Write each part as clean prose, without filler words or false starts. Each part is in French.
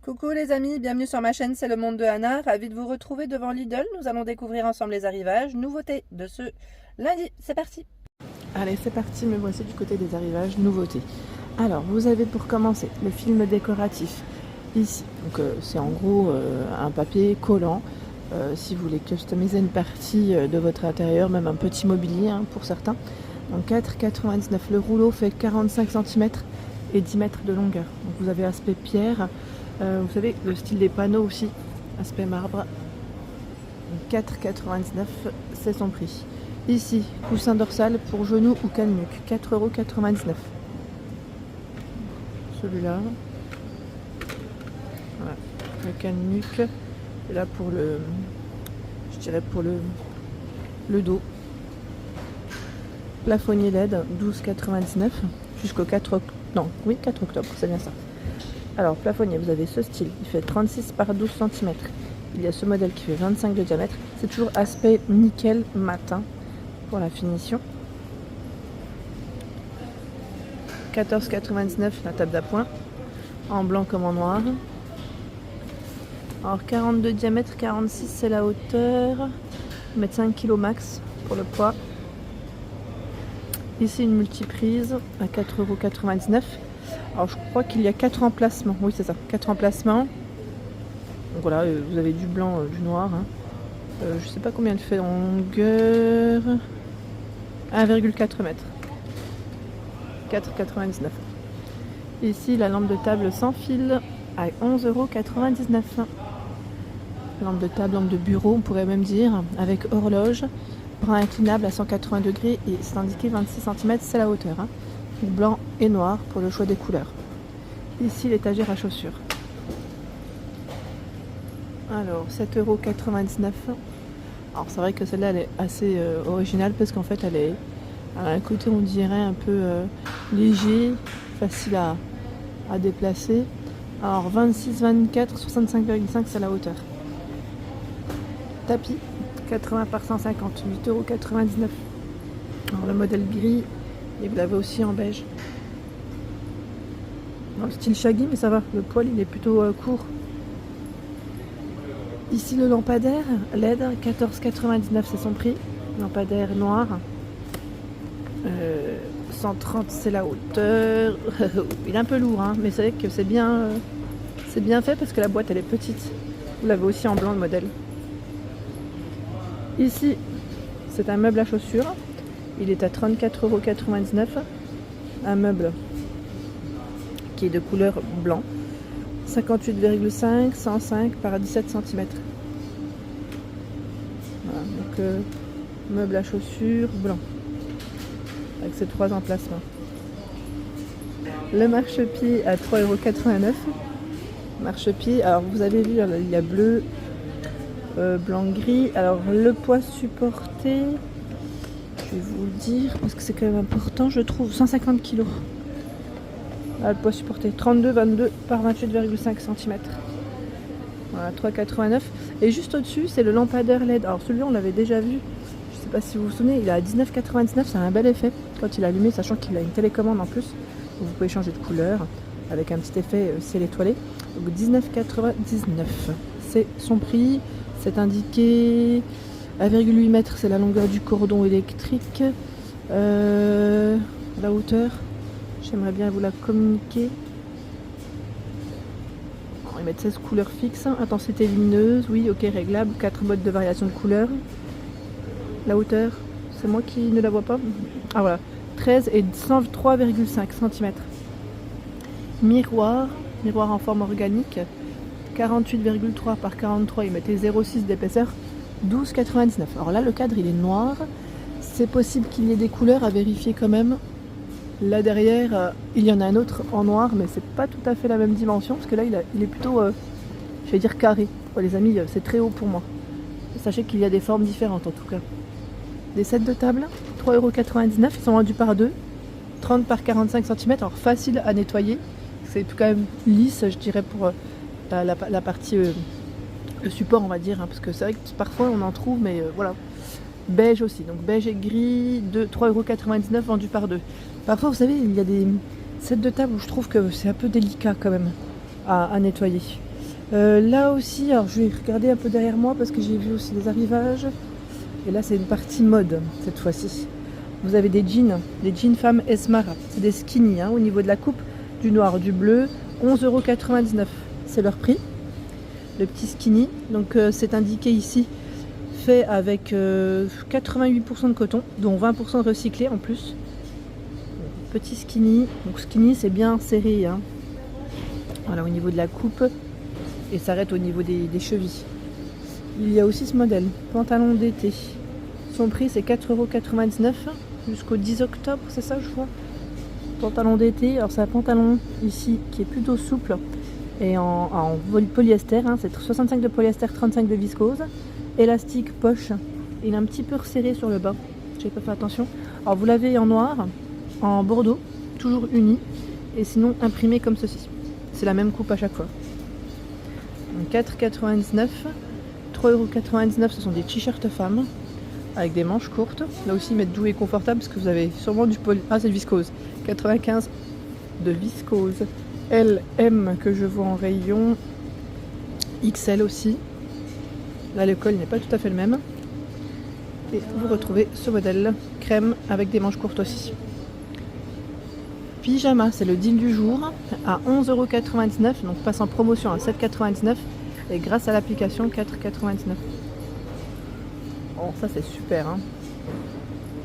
Coucou les amis, bienvenue sur ma chaîne, c'est le monde de Anna. Ravi de vous retrouver devant Lidl. Nous allons découvrir ensemble les arrivages, nouveautés de ce lundi. C'est parti. Allez, c'est parti, me voici du côté des arrivages, nouveautés. Alors, vous avez pour commencer le film décoratif ici. Donc, c'est en gros un papier collant. Si vous voulez customiser une partie de votre intérieur, même un petit mobilier hein, pour certains. Donc 4,99 €. Le rouleau fait 45 cm et 10 mètres de longueur. Donc, vous avez aspect pierre. Vous savez, le style des panneaux aussi, aspect marbre. 4,99 €, c'est son prix. Ici, coussin dorsal pour genoux ou canne-nuque, 4,99 €. Celui-là. Voilà, le canne-nuque. Et là pour le, je dirais pour le dos. Plafonnier LED, 12,99 € jusqu'au 4 octobre. Non, oui, 4 octobre, c'est bien ça. Alors, plafonnier, vous avez ce style, il fait 36 par 12 cm. Il y a ce modèle qui fait 25 de diamètre. C'est toujours aspect nickel matin pour la finition. 14,99 € la table d'appoint, en blanc comme en noir. Alors 42 diamètre, 46 c'est la hauteur. Mettre 5 kg max pour le poids. Ici une multiprise à 4,99 €. Alors je crois qu'il y a 4 emplacements. Oui c'est ça, 4 emplacements. Donc voilà, vous avez du blanc, du noir. Hein. Je sais pas combien elle fait en longueur. 1,4 m. 4,99 €. Ici la lampe de table sans fil à 11,99 €. Lampe de table, lampe de bureau, on pourrait même dire, avec horloge, bras inclinable à 180 degrés et c'est indiqué 26 cm, c'est la hauteur. Hein. Blanc et noir pour le choix des couleurs. Ici l'étagère à chaussures. Alors 7,99 €. Alors c'est vrai que celle-là elle est assez originale parce qu'en fait elle a un côté on dirait un peu léger, facile à déplacer. Alors 26, 24, 65,5 c'est la hauteur. Tapis 80 par 150, 8,99 €. Alors le modèle gris et vous l'avez aussi en beige. Dans le style shaggy mais ça va, le poil il est plutôt court. Ici le lampadaire LED, 14,99 € c'est son prix. Lampadaire noir. 130 c'est la hauteur. Il est un peu lourd hein, mais c'est vrai que c'est bien fait parce que la boîte elle est petite. Vous l'avez aussi en blanc le modèle. Ici c'est un meuble à chaussures. Il est à 34,99 €. Un meuble qui est de couleur blanc. 58,5, 105 par 17 cm. Voilà, donc meuble à chaussures blanc. Avec ces 3 emplacements. Le marchepied à 3,89 €. Marchepied, alors vous avez vu, il y a bleu, blanc, gris. Alors le poids supporté, je vais vous le dire, parce que c'est quand même important, je trouve, 150 kg. Là, le poids supporté, 32, 22 par 28,5 cm. Voilà, 3,89 €. Et juste au-dessus, c'est le lampadaire LED. Alors celui-là, on l'avait déjà vu. Je ne sais pas si vous vous souvenez, il est à 19,99 €. C'est un bel effet quand il est allumé, sachant qu'il a une télécommande en plus. Donc, vous pouvez changer de couleur avec un petit effet ciel étoilé. Donc 19,99 €. C'est son prix. C'est indiqué 1,8 m, c'est la longueur du cordon électrique. La hauteur, j'aimerais bien vous la communiquer. Ils mettent 16 couleurs fixes. Intensité lumineuse, oui, ok, réglable. 4 modes de variation de couleurs. La hauteur, c'est moi qui ne la vois pas. Ah voilà, 13 et 103,5 cm. Miroir en forme organique. 48,3 par 43, ils mettaient 0,6 d'épaisseur. 12,99 €. Alors là, le cadre, il est noir. C'est possible qu'il y ait des couleurs à vérifier quand même. Là derrière, il y en a un autre en noir, mais c'est pas tout à fait la même dimension, parce que là, il est plutôt, je vais dire carré. Oh, les amis, c'est très haut pour moi. Sachez qu'il y a des formes différentes en tout cas. Des sets de table, 3,99 €. Ils sont vendus par 2. 30 par 45 cm. Alors facile à nettoyer. C'est quand même lisse, je dirais, pour la partie, le support, on va dire. Hein, parce que c'est vrai que parfois on en trouve, mais voilà. Beige aussi, donc beige et gris, 3,99 € vendus par 2. Parfois, vous savez, il y a des sets de table où je trouve que c'est un peu délicat quand même à nettoyer. Là aussi, alors je vais regarder un peu derrière moi parce que j'ai vu aussi des arrivages. Et là, c'est une partie mode cette fois-ci. Vous avez des jeans femmes Esmara. C'est des skinny, hein, au niveau de la coupe, du noir, du bleu, 11,99 €. C'est leur prix. Le petit skinny, donc c'est indiqué ici, fait avec 88% de coton, dont 20% de recyclé en plus. Petit skinny, donc skinny c'est bien serré, hein. Voilà, au niveau de la coupe, et s'arrête au niveau des chevilles. Il y a aussi ce modèle, pantalon d'été. Son prix c'est 4,99 € jusqu'au 10 octobre, c'est ça je vois. Pantalon d'été, alors c'est un pantalon ici qui est plutôt souple et en polyester, hein, c'est 65 de polyester, 35 de viscose. Élastique poche, il est un petit peu resserré sur le bas, j'ai pas fait attention. Alors vous l'avez en noir, en bordeaux, toujours uni, et sinon imprimé comme ceci. C'est la même coupe à chaque fois. 4,99 €, 3,99 € ce sont des t-shirts femmes avec des manches courtes. Là aussi mettre doux et confortable parce que vous avez sûrement du poly... Ah c'est de viscose. 95 de viscose. L, M que je vois en rayon. XL aussi. Là le col n'est pas tout à fait le même. Et vous retrouvez ce modèle crème avec des manches courtes aussi. Pyjama, c'est le deal du jour à 11,99 €, donc passe en promotion à 7,99 € et grâce à l'application 4,99 €. Oh, ça c'est super, hein.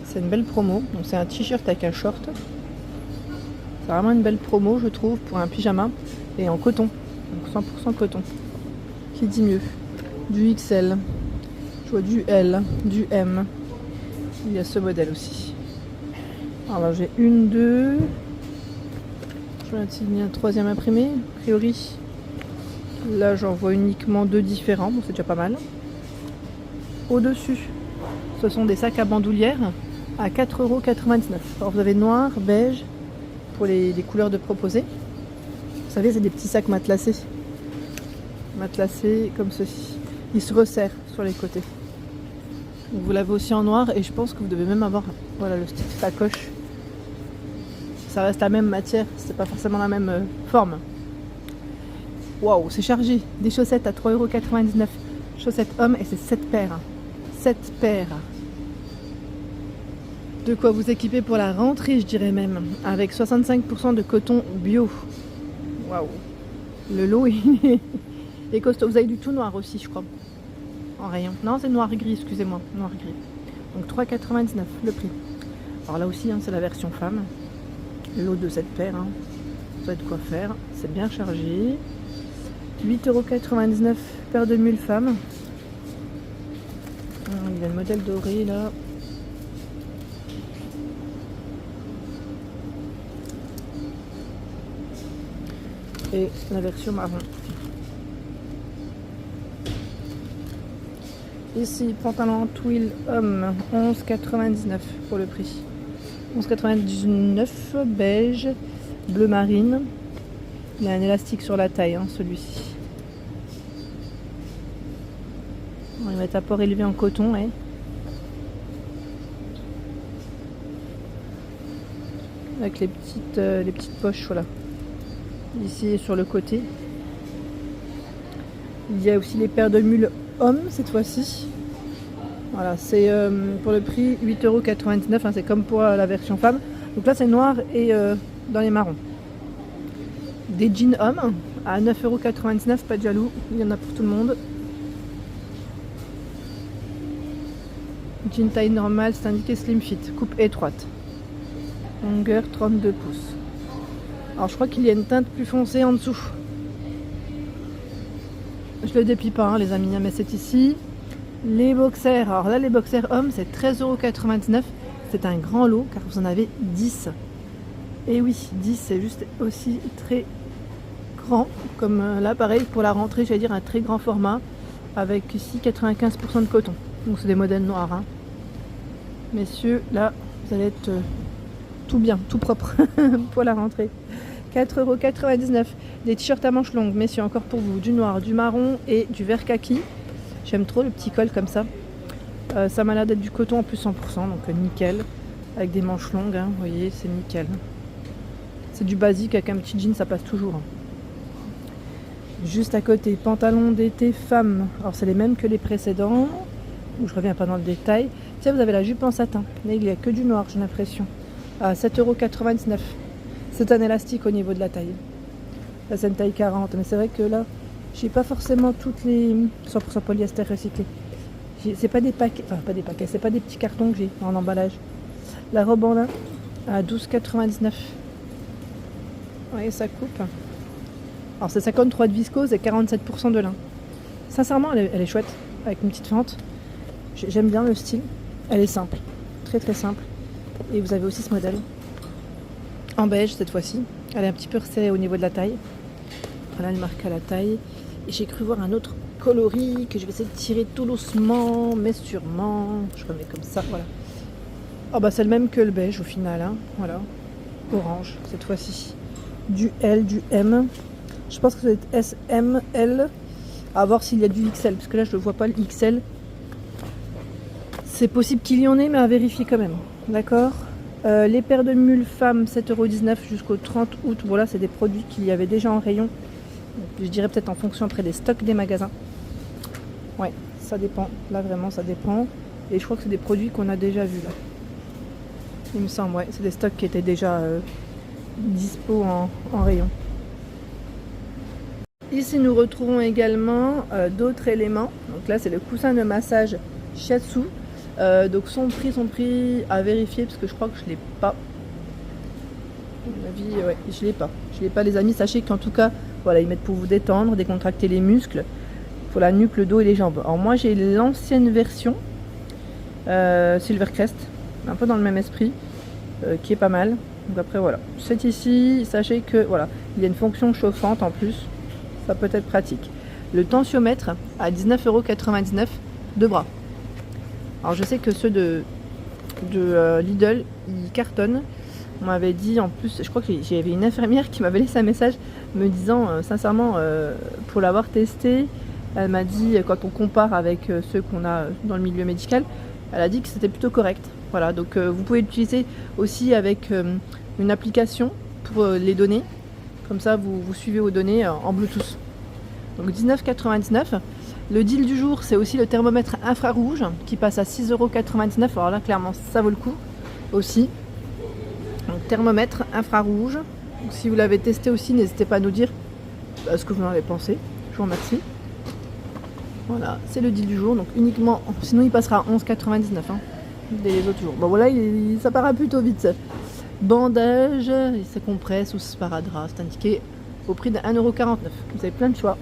C'est une belle promo. Donc c'est un t-shirt avec un short. C'est vraiment une belle promo, je trouve, pour un pyjama et en coton. Donc 100% coton. Qui dit mieux? Du XL, je vois du L, du M. Il y a ce modèle aussi. Alors j'ai une, deux. Je vais il y a un troisième imprimé, a priori. Là j'en vois uniquement deux différents, bon c'est déjà pas mal. Au-dessus, ce sont des sacs à bandoulière à 4,99 €. Alors vous avez noir, beige, pour les couleurs de proposer. Vous savez, c'est des petits sacs matelassés. Matelassés comme ceci. Ils se resserrent sur les côtés. Donc vous l'avez aussi en noir et je pense que vous devez même avoir voilà, le style sacoche. Ça reste la même matière, c'est pas forcément la même forme. Waouh, c'est chargé. Des chaussettes à 3,99 €. Chaussettes hommes et c'est 7 paires. 7 paires. De quoi vous équiper pour la rentrée, je dirais même. Avec 65% de coton bio. Waouh. Le lot est costaud. Vous avez du tout noir aussi, je crois. En rayon. Non, c'est noir-gris, excusez-moi. Noir-gris. Donc 3,99 € le prix. Alors là aussi, hein, c'est la version femme. Lot de 7 paires. Hein. Ça va être quoi faire. C'est bien chargé. 8,99 € paire de mules femmes. Il y a le modèle doré là. Et la version marron. Ici, pantalon twill homme, 11,99 € pour le prix. 11,99 €, beige, bleu marine. Il a un élastique sur la taille, hein, celui-ci. Il va être à port élevé en coton. Ouais. Avec les petites poches, voilà. Ici et sur le côté. Il y a aussi les paires de mules hommes cette fois-ci. Voilà, c'est pour le prix 8,99 €, hein, c'est comme pour la version femme. Donc là c'est noir et dans les marrons. Des jeans hommes à 9,99 €, pas de jaloux, il y en a pour tout le monde. Jean taille normale, c'est indiqué slim fit, coupe étroite. Longueur 32 pouces. Alors je crois qu'il y a une teinte plus foncée en dessous. Je le déplie pas, hein, les amis, mais c'est ici. Les boxers, alors là les boxers hommes c'est 13,99 €. C'est un grand lot car vous en avez 10. Et oui, 10 c'est juste aussi très grand. Comme là pareil pour la rentrée, j'allais dire un très grand format. Avec ici 95% de coton. Donc c'est des modèles noirs. Hein. Messieurs, là vous allez être tout bien, tout propre pour la rentrée. 4,99 €. Des t-shirts à manches longues, messieurs, encore pour vous. Du noir, du marron et du vert kaki. J'aime trop le petit col comme ça. Ça m'a l'air d'être du coton en plus 100%, donc nickel. Avec des manches longues, hein, vous voyez, c'est nickel. C'est du basique avec un petit jean, ça passe toujours. Juste à côté, pantalon d'été femme. Alors c'est les mêmes que les précédents. Je reviens pas dans le détail. Tiens, vous avez la jupe en satin. Mais il n'y a que du noir, j'ai l'impression. À 7,99 €. C'est un élastique au niveau de la taille. Là, c'est une taille 40. Mais c'est vrai que là, j'ai pas forcément toutes les 100% polyester recyclé. C'est pas des paquets, enfin pas des paquets, c'est pas des petits cartons que j'ai en emballage. La robe en lin à 12,99 €. Oui, ça coupe. Alors c'est 53 de viscose et 47% de lin. Sincèrement, elle est chouette, avec une petite fente. J'aime bien le style. Elle est simple, très très simple. Et vous avez aussi ce modèle en beige cette fois-ci. Elle est un petit peu resserrée au niveau de la taille. Voilà, elle marque à la taille. Et j'ai cru voir un autre coloris que je vais essayer de tirer tout doucement, mais sûrement. Je remets comme ça, voilà. Oh bah c'est le même que le beige au final, hein. Voilà. Orange cette fois-ci. Du L, du M. Je pense que ça va être S, M, L. À voir s'il y a du XL, parce que là je ne vois pas le XL. C'est possible qu'il y en ait, mais à vérifier quand même. D'accord. Les paires de mules femmes, 7,19 € jusqu'au 30 août. Voilà, c'est des produits qu'il y avait déjà en rayon. Donc, je dirais peut-être en fonction après des stocks des magasins. Ouais, ça dépend. Là vraiment, ça dépend. Et je crois que c'est des produits qu'on a déjà vus là. Il me semble, ouais. C'est des stocks qui étaient déjà dispo en rayon. Ici, nous retrouvons également d'autres éléments. Donc là, c'est le coussin de massage Shiatsu. Donc son prix à vérifier parce que je crois que je l'ai pas. À mon avis, ouais, je l'ai pas. Je l'ai pas, les amis. Sachez qu'en tout cas, voilà, ils mettent pour vous détendre, décontracter les muscles pour la nuque, le dos et les jambes. Alors moi, j'ai l'ancienne version Silvercrest, un peu dans le même esprit, qui est pas mal. Donc après voilà, c'est ici. Sachez que voilà, il y a une fonction chauffante en plus. Ça peut être pratique. Le tensiomètre à 19,99 € de bras. Alors je sais que ceux de Lidl, ils cartonnent. On m'avait dit en plus, je crois que j'avais une infirmière qui m'avait laissé un message me disant sincèrement, pour l'avoir testé, elle m'a dit quand on compare avec ceux qu'on a dans le milieu médical, elle a dit que c'était plutôt correct. Voilà, donc vous pouvez l'utiliser aussi avec une application pour les données. Comme ça, vous suivez vos données en Bluetooth. Donc 19,99 €. Le deal du jour, c'est aussi le thermomètre infrarouge qui passe à 6,99 €. Alors là, clairement, ça vaut le coup aussi. Donc thermomètre infrarouge. Donc, si vous l'avez testé aussi, n'hésitez pas à nous dire ce que vous en avez pensé. Je vous remercie. Voilà, c'est le deal du jour. Donc uniquement, sinon il passera à 11,99 € dès les autres jours. Bon voilà, ça part plutôt vite. Bandage, et c'est compresse ou sparadrap, c'est indiqué au prix de 1,49 €. Vous avez plein de choix.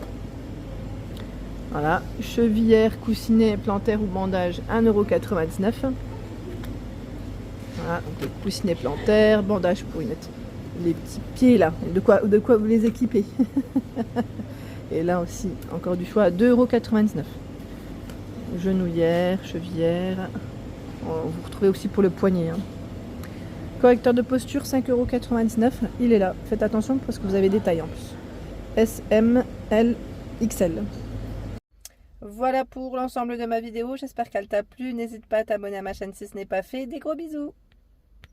Voilà, chevillère, coussinet, plantaire ou bandage, 1,99 €. Voilà, donc coussinet plantaire, bandage pour y mettre les petits pieds là, de quoi vous les équiper. Et là aussi, encore du choix, 2,99 €. Genouillère, chevillère, vous retrouvez aussi pour le poignet. Hein. Correcteur de posture, 5,99 €. Il est là. Faites attention parce que vous avez des tailles en plus. S, M, L, XL. Voilà pour l'ensemble de ma vidéo. J'espère qu'elle t'a plu. N'hésite pas à t'abonner à ma chaîne si ce n'est pas fait. Des gros bisous.